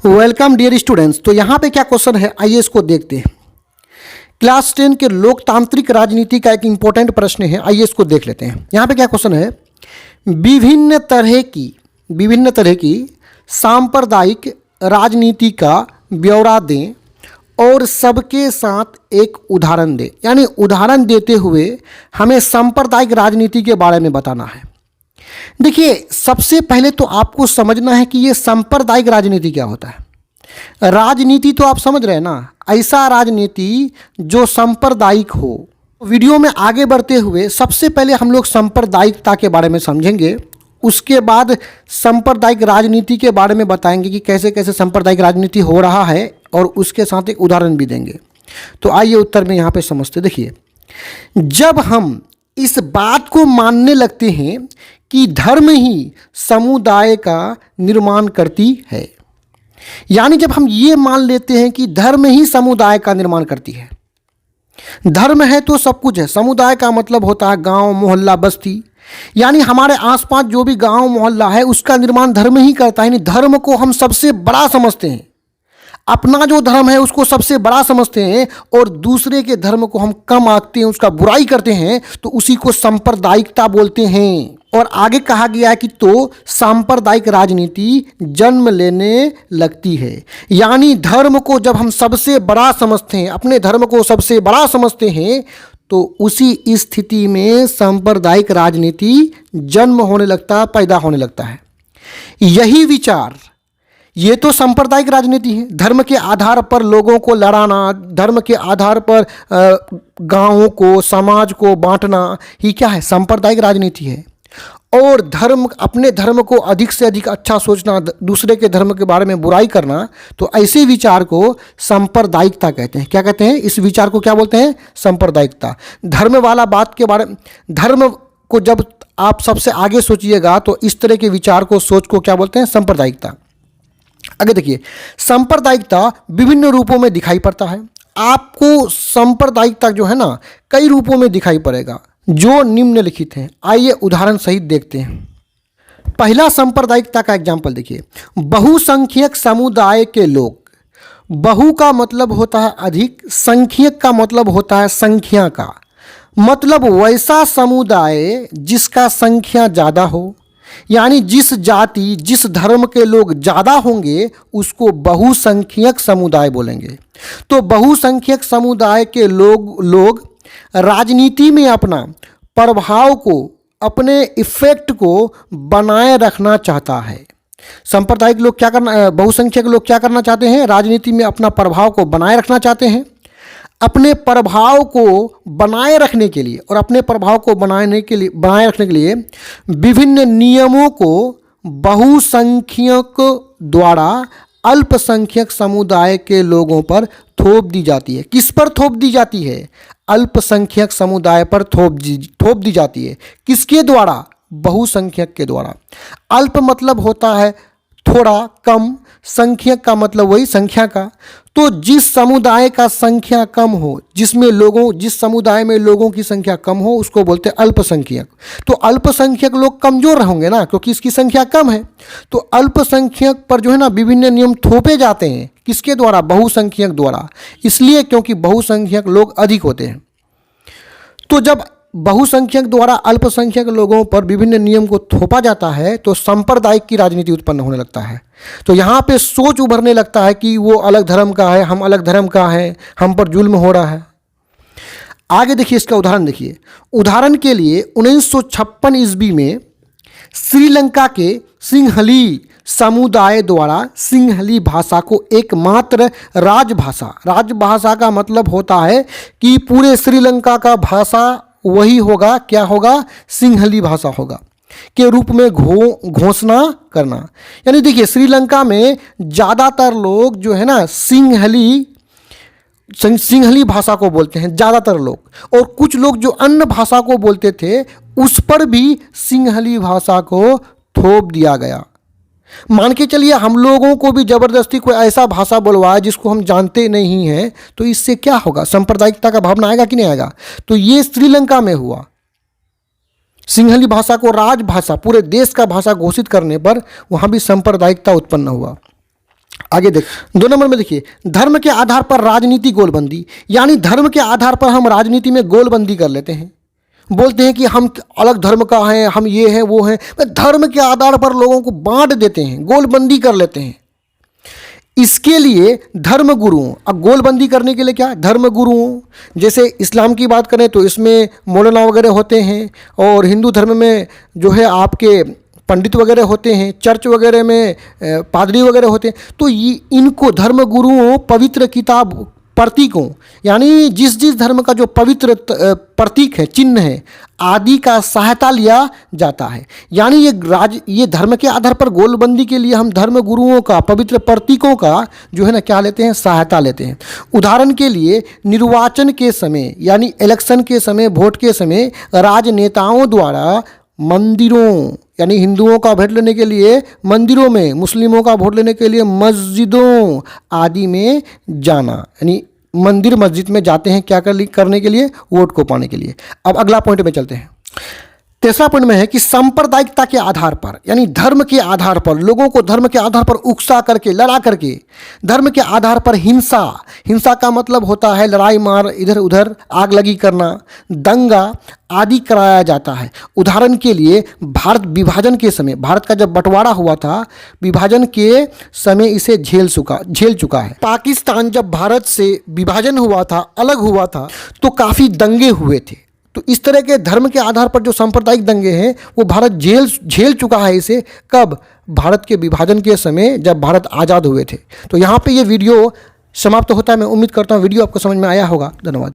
Welcome dear students. तो यहाँ पे क्या क्वेश्चन है, आइए इसको देखते हैं। क्लास 10 के लोकतांत्रिक राजनीति का एक इंपॉर्टेंट प्रश्न है, आइए इसको देख लेते हैं। यहाँ पे क्या क्वेश्चन है, विभिन्न तरह की सांप्रदायिक राजनीति का ब्यौरा दें और सबके साथ एक उदाहरण दें। यानी उदाहरण देते हुए हमें सांप्रदायिक राजनीति के बारे में बताना है। देखिए, सबसे पहले तो आपको समझना है कि ये सांप्रदायिक राजनीति क्या होता है। राजनीति तो आप समझ रहे हैं ना, ऐसा राजनीति जो सांप्रदायिक हो। वीडियो में आगे बढ़ते हुए सबसे पहले हम लोग सांप्रदायिकता के बारे में समझेंगे, उसके बाद सांप्रदायिक राजनीति के बारे में बताएंगे कि कैसे कैसे सांप्रदायिक राजनीति हो रहा है और उसके साथ एक उदाहरण भी देंगे। तो आइए उत्तर में यहाँ पे समझते। देखिए, जब हम इस बात को मानने लगते हैं कि धर्म ही समुदाय का निर्माण करती है, यानी जब हम ये मान लेते हैं कि धर्म ही समुदाय का निर्माण करती है, धर्म है तो सब कुछ है। समुदाय का मतलब होता है गांव, मोहल्ला, बस्ती, यानी हमारे आसपास जो भी गांव मोहल्ला है उसका निर्माण धर्म ही करता है। यानी धर्म को हम सबसे बड़ा समझते हैं, अपना जो धर्म है उसको सबसे बड़ा समझते हैं और दूसरे के धर्म को हम कम आंकते हैं, उसका बुराई करते हैं, तो उसी को सांप्रदायिकता बोलते हैं। और आगे कहा गया है कि तो सांप्रदायिक राजनीति जन्म लेने लगती है। यानी धर्म को जब हम सबसे बड़ा समझते हैं, अपने धर्म को सबसे बड़ा समझते हैं, तो उसी स्थिति में सांप्रदायिक राजनीति जन्म होने लगता, पैदा होने लगता है। यही विचार, ये तो सांप्रदायिक राजनीति है। धर्म के आधार पर लोगों को लड़ाना, धर्म के आधार पर गांवों को, समाज को बांटना, ही क्या है, सांप्रदायिक राजनीति है। और धर्म, अपने धर्म को अधिक से अधिक अच्छा सोचना, दूसरे के धर्म के बारे में बुराई करना, तो ऐसे विचार को सांप्रदायिकता कहते हैं। क्या कहते हैं, इस विचार को क्या बोलते हैं, सांप्रदायिकता। धर्म वाला बात के बारे में, धर्म को जब आप सबसे आगे सोचिएगा तो इस तरह के विचार को, सोच को क्या बोलते हैं, सांप्रदायिकता। आगे देखिए, सांप्रदायिकता विभिन्न रूपों में दिखाई पड़ता है। आपको सांप्रदायिकता जो है ना, कई रूपों में दिखाई पड़ेगा जो निम्नलिखित हैं। आइए उदाहरण सहित देखते हैं। पहला सांप्रदायिकता का एग्जाम्पल देखिए, बहुसंख्यक समुदाय के लोग। बहु का मतलब होता है अधिक, संख्यक का मतलब होता है संख्या का, मतलब वैसा समुदाय जिसका संख्या ज़्यादा हो। यानी जिस जाति, जिस धर्म के लोग ज़्यादा होंगे उसको बहुसंख्यक समुदाय बोलेंगे। तो बहुसंख्यक समुदाय के लोग राजनीति में अपना प्रभाव को, अपने इफेक्ट को बनाए रखना चाहता है। सांप्रदायिक लोग क्या करना, बहुसंख्यक लोग क्या करना चाहते हैं, राजनीति में अपना प्रभाव को बनाए रखना चाहते हैं। अपने प्रभाव को बनाए रखने के लिए, और अपने प्रभाव को बनाए रखने के लिए विभिन्न नियमों को बहुसंख्यक द्वारा अल्पसंख्यक समुदाय के लोगों पर थोप दी जाती है। किस पर थोप दी जाती है, अल्पसंख्यक समुदाय पर थोप दी जाती है। किसके द्वारा, बहुसंख्यक के द्वारा। अल्प मतलब होता है थोड़ा, कम, संख्यक का मतलब वही संख्या का। तो जिस समुदाय का संख्या कम हो, जिस समुदाय में लोगों की संख्या कम हो, उसको बोलते हैं अल्पसंख्यक। तो अल्पसंख्यक लोग कमजोर होंगे ना, क्योंकि इसकी संख्या कम है। तो अल्पसंख्यक पर जो है ना विभिन्न नियम थोपे जाते हैं, किसके द्वारा, बहुसंख्यक द्वारा। इसलिए क्योंकि बहुसंख्यक लोग अधिक होते हैं। तो जब बहुसंख्यक द्वारा अल्पसंख्यक लोगों पर विभिन्न नियम को थोपा जाता है तो सांप्रदायिक की राजनीति उत्पन्न होने लगता है। तो यहाँ पे सोच उभरने लगता है कि वो अलग धर्म का है, हम अलग धर्म का है, हम पर जुल्म हो रहा है। आगे देखिए, इसका उदाहरण देखिए। उदाहरण के लिए 1956 ईस्वी में श्रीलंका के सिंहली समुदाय द्वारा सिंहली भाषा को एकमात्र राजभाषा का मतलब होता है कि पूरे श्रीलंका का भाषा वही होगा, क्या होगा, सिंहली भाषा होगा, के रूप में घोषणा करना। यानी देखिए, श्रीलंका में ज़्यादातर लोग जो है ना सिंहली भाषा को बोलते हैं, ज़्यादातर लोग। और कुछ लोग जो अन्य भाषा को बोलते थे उस पर भी सिंहली भाषा को थोप दिया गया। मान के चलिए हम लोगों को भी ज़बरदस्ती कोई ऐसा भाषा बोलवाए जिसको हम जानते नहीं हैं, तो इससे क्या होगा, सांप्रदायिकता का भावना आएगा कि नहीं आएगा। तो ये श्रीलंका में हुआ। सिंहली भाषा को राजभाषा, पूरे देश का भाषा घोषित करने पर वहाँ भी सांप्रदायिकता उत्पन्न हुआ। आगे देख 2 नंबर में देखिए, धर्म के आधार पर राजनीति गोलबंदी, यानी धर्म के आधार पर हम राजनीति में गोलबंदी कर लेते हैं। बोलते हैं कि हम अलग धर्म का हैं, हम ये हैं वो हैं, धर्म के आधार पर लोगों को बांट देते हैं, गोलबंदी कर लेते हैं। इसके लिए धर्म गुरुओं, अब गोलबंदी करने के लिए क्या, धर्म गुरुओं, जैसे इस्लाम की बात करें तो इसमें मौलाना वगैरह होते हैं, और हिंदू धर्म में जो है आपके पंडित वगैरह होते हैं, चर्च वगैरह में पादरी वगैरह होते हैं। तो ये इनको धर्म गुरुओं पवित्र किताब प्रतीकों, यानी जिस जिस धर्म का जो पवित्र प्रतीक है, चिन्ह है आदि का सहायता लिया जाता है। यानी ये धर्म के आधार पर गोलबंदी के लिए हम धर्म गुरुओं का, पवित्र प्रतीकों का जो है ना क्या लेते हैं, सहायता लेते हैं। उदाहरण के लिए निर्वाचन के समय, यानी इलेक्शन के समय, वोट के समय राजनेताओं द्वारा मंदिरों, यानी हिंदुओं का वोट लेने के लिए मंदिरों में, मुस्लिमों का वोट लेने के लिए मस्जिदों आदि में जाना, यानी मंदिर मस्जिद में जाते हैं क्या करने के लिए, वोट को पाने के लिए। अब अगला पॉइंट में चलते हैं। 3रा पॉइंट में है कि सांप्रदायिकता के आधार पर, यानी धर्म के आधार पर, लोगों को धर्म के आधार पर उकसा करके, लड़ा करके, धर्म के आधार पर हिंसा का मतलब होता है लड़ाई मार, इधर उधर आग लगी करना, दंगा आदि कराया जाता है। उदाहरण के लिए भारत विभाजन के समय, भारत का जब बंटवारा हुआ था, विभाजन के समय इसे झेल चुका है। पाकिस्तान जब भारत से विभाजन हुआ था, अलग हुआ था, तो काफ़ी दंगे हुए थे। तो इस तरह के धर्म के आधार पर जो सांप्रदायिक दंगे हैं वो भारत झेल चुका है इसे, कब, भारत के विभाजन के समय जब भारत आज़ाद हुए थे। तो यहाँ पे ये वीडियो समाप्त होता है। मैं उम्मीद करता हूँ वीडियो आपको समझ में आया होगा। धन्यवाद।